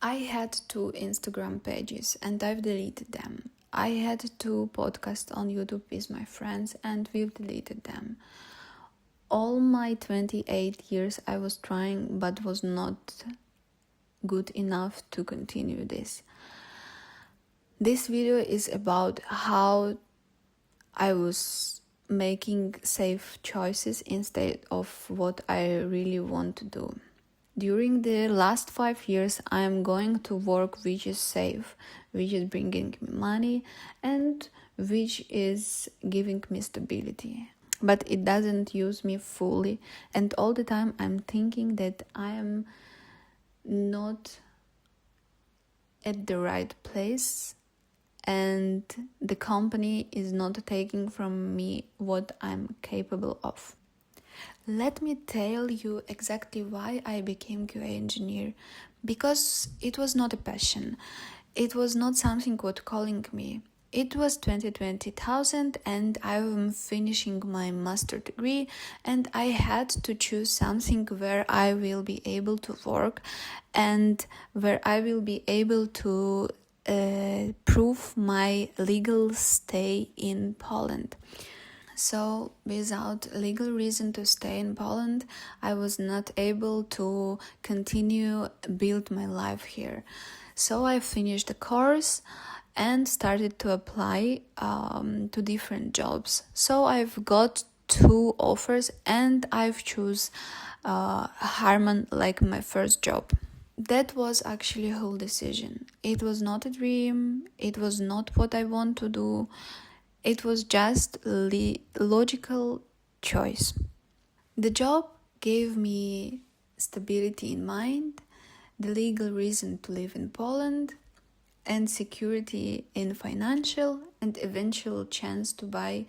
I had 2 Instagram pages and I've deleted them. I had 2 podcasts on YouTube with my friends and we've deleted them. All my 28 years I was trying but was not good enough to continue this. This video is about how I was making safe choices instead of what I really want to do. During the last 5 years, I am going to work which is safe, which is bringing me money, and which is giving me stability. But it doesn't use me fully, and all the time I'm thinking that I am not at the right place and the company is not taking from me what I'm capable of. Let me tell you exactly why I became QA engineer. Because it was not a passion. It was not something what calling me. It was 2020 and I'm finishing my master degree and I had to choose something where I will be able to work and where I will be able to prove my legal stay in Poland. So without legal reason to stay in Poland, I was not able to continue build my life here. So I finished the course and started to apply to different jobs. So I've got 2 offers and I've choose Harman like my first job. That was actually a whole decision. It was not a dream. It was not what I want to do. It was just a logical choice. The job gave me stability in mind, the legal reason to live in Poland, and security in financial and eventual chance to buy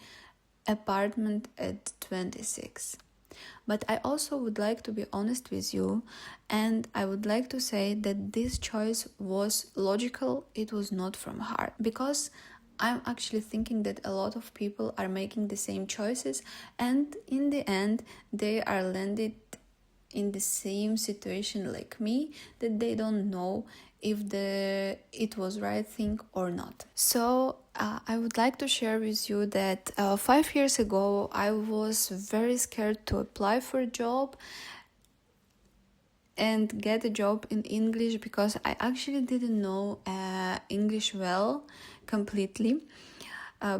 apartment at 26. But I also would like to be honest with you, and I would like to say that this choice was logical, it was not from heart. Because I'm actually thinking that a lot of people are making the same choices and in the end they are landed in the same situation like me, that they don't know if it was right thing or not. So I would like to share with you that 5 years ago I was very scared to apply for a job and get a job in English because I actually didn't know English well completely.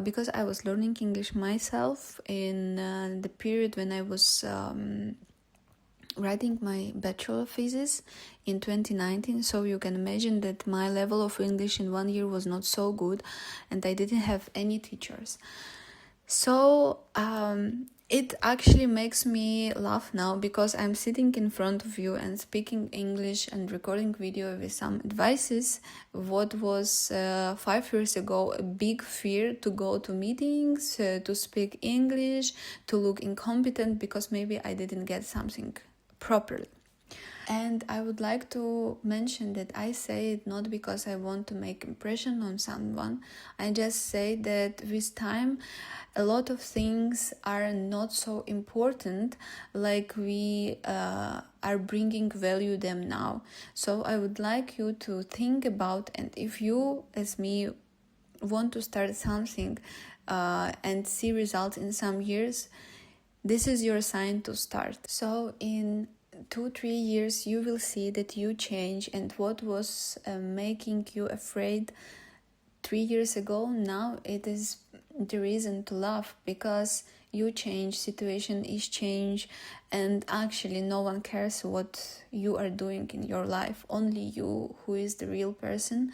Because I was learning English myself in the period when I was writing my bachelor thesis in 2019, so you can imagine that my level of English in 1 year was not so good and I didn't have any teachers. So it actually makes me laugh now because I'm sitting in front of you and speaking English and recording video with some advices. What was 5 years ago a big fear to go to meetings, to speak English, to look incompetent because maybe I didn't get something properly. And I would like to mention that I say it not because I want to make impression on someone. I just say that with time a lot of things are not so important like we are bringing value them now. So I would like you to think about, and if you as me want to start something and see results in some years, this is your sign to start. So in 2-3 years you will see that you change, and what was making you afraid 3 years ago, now it is the reason to laugh because you change, situation is change, and actually no one cares what you are doing in your life, only you who is the real person,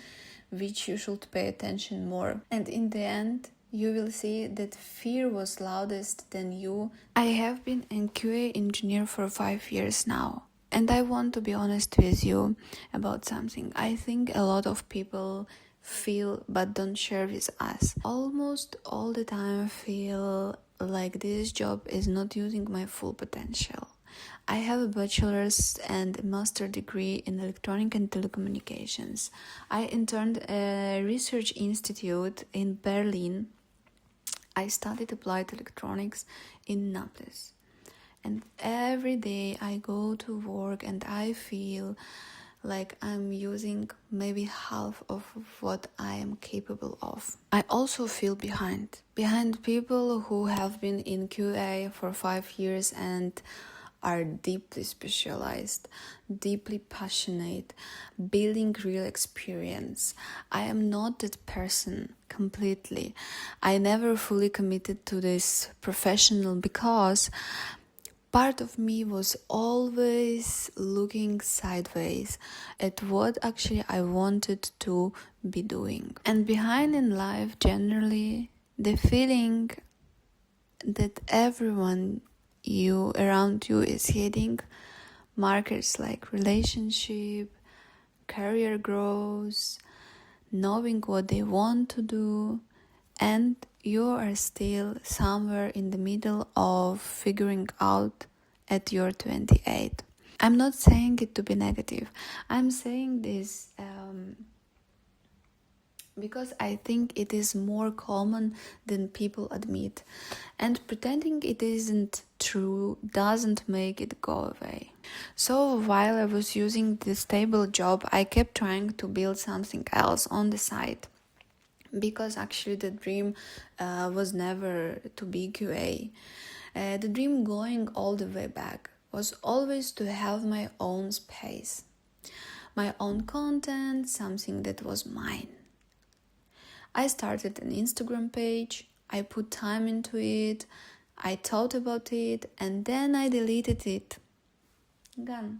which you should pay attention more. And in the end you will see that fear was loudest than you. I have been a QA engineer for 5 years now, and I want to be honest with you about something. I think a lot of people feel but don't share with us. Almost all the time I feel like this job is not using my full potential. I have a bachelor's and a master degree in electronic and telecommunications. I interned at a research institute in Berlin. I studied applied electronics in Naples. And every day I go to work and I feel like I'm using maybe half of what I am capable of. I also feel behind people who have been in QA for 5 years and are deeply specialized, deeply passionate, building real experience. I am not that person completely. I never fully committed to this professional because part of me was always looking sideways at what actually I wanted to be doing. And behind in life, generally, the feeling that everyone around you is hitting markers like relationship, career growth, knowing what they want to do, and you are still somewhere in the middle of figuring out at your 28. I'm not saying it to be negative. I'm saying this because I think it is more common than people admit. And pretending it isn't true doesn't make it go away. So while I was using this stable job, I kept trying to build something else on the side. Because actually the dream was never to be QA. The dream going all the way back was always to have my own space, my own content, something that was mine. I started an Instagram page, I put time into it, I thought about it, and then I deleted it. Gone.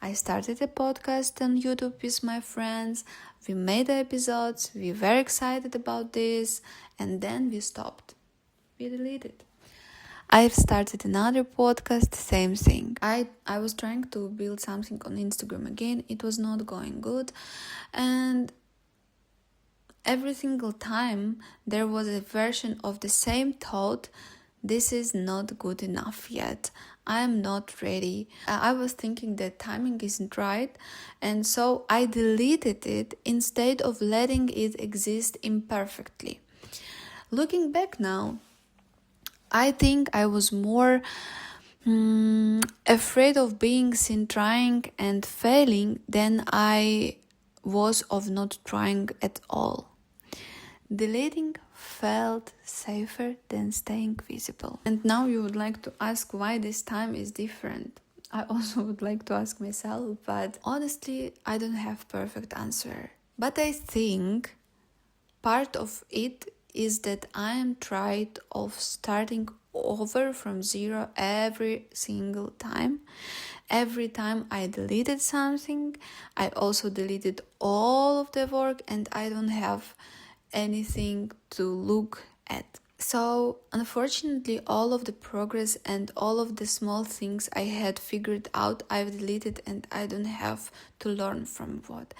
I started a podcast on YouTube with my friends, we made the episodes, we were excited about this, and then we stopped. We deleted. I've started another podcast, same thing. I was trying to build something on Instagram again, it was not going good, and every single time there was a version of the same thought: this is not good enough yet. I am not ready. I was thinking that timing isn't right, and so I deleted it instead of letting it exist imperfectly. Looking back now, I think I was more afraid of being seen trying and failing than I was of not trying at all. Deleting felt safer than staying visible. And now you would like to ask why this time is different. I also would like to ask myself, but honestly, I don't have perfect answer. But I think part of it is that I am tired of starting over from zero every single time. Every time I deleted something, I also deleted all of the work and I don't have anything to look at. So unfortunately, all of the progress and all of the small things I had figured out, I've deleted and I don't have to learn from what.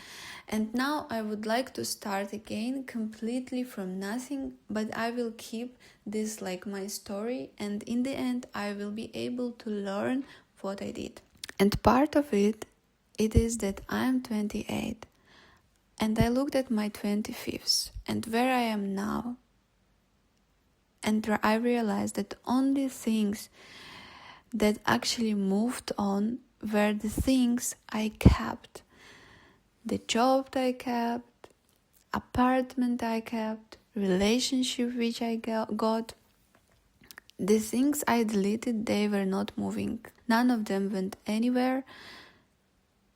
And now I would like to start again completely from nothing, but I will keep this like my story, and in the end I will be able to learn what I did. And part of it is that I am 28 and I looked at my 25th and where I am now, and I realized that only things that actually moved on were the things I kept. The job I kept, apartment I kept, relationship which I got. The things I deleted, they were not moving. None of them went anywhere.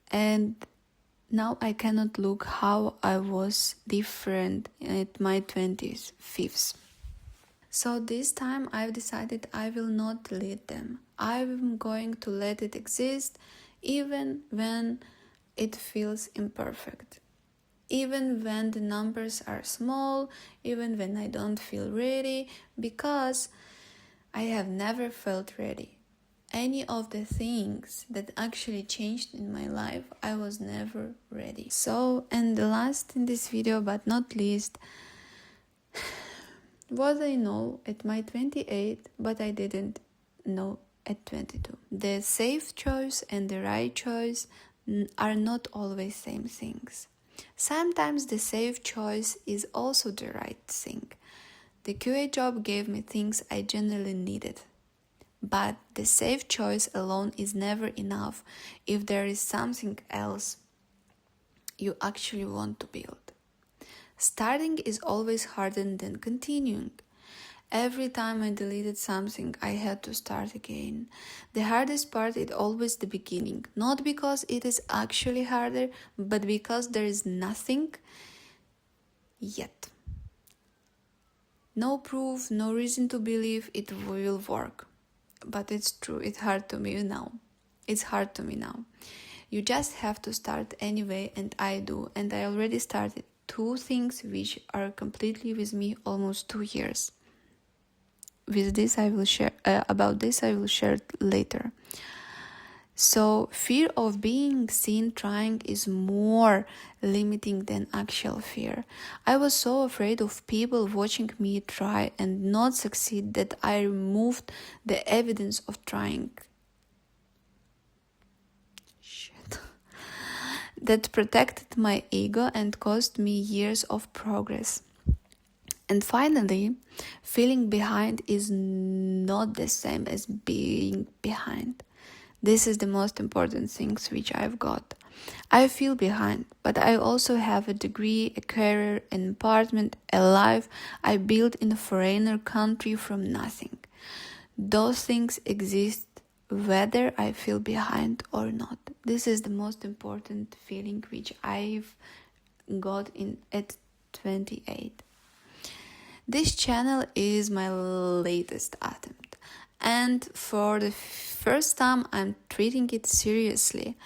And now I cannot look how I was different at my 25th. So this time I've decided I will not delete them. I'm going to let it exist even when it feels imperfect. Even when the numbers are small, even when I don't feel ready, because I have never felt ready. Any of the things that actually changed in my life, I was never ready. So, and the last in this video, but not least, what I know at my 28, but I didn't know at 22. The safe choice and the right choice are not always same things. Sometimes the safe choice is also the right thing. The QA job gave me things I genuinely needed. But the safe choice alone is never enough if there is something else you actually want to build. Starting is always harder than continuing. Every time I deleted something, I had to start again. The hardest part is always the beginning, not because it is actually harder, but because there is nothing yet. No proof, no reason to believe it will work. But it's true, it's hard to me now. It's hard to me now. You just have to start anyway, and I do. And I already started 2 things which are completely with me almost 2 years. With this I will share about this I will share later. So fear of being seen trying is more limiting than actual fear. I was so afraid of people watching me try and not succeed that I removed the evidence of trying. That protected my ego and cost me years of progress. And finally, feeling behind is not the same as being behind. This is the most important things which I've got. I feel behind, but I also have a degree, a career, an apartment, a life I built in a foreigner country from nothing. Those things exist whether I feel behind or not. This is the most important feeling which I've got at 28. This channel is my latest attempt, and for the first time I'm treating it seriously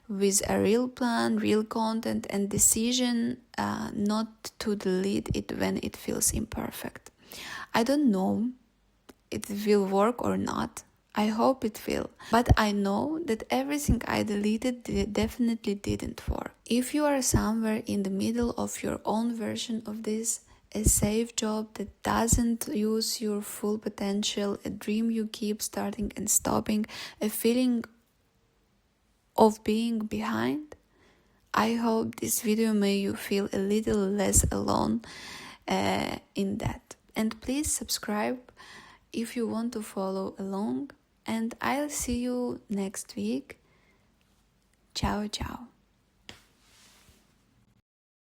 with a real plan, real content, and decision not to delete it when it feels imperfect. I don't know it will work or not. I hope it will, but I know that everything I deleted definitely didn't work. If you are somewhere in the middle of your own version of this, a safe job that doesn't use your full potential, a dream you keep starting and stopping, a feeling of being behind, I hope this video made you feel a little less alone in that. And please subscribe if you want to follow along, and I'll see you next week. Ciao, ciao.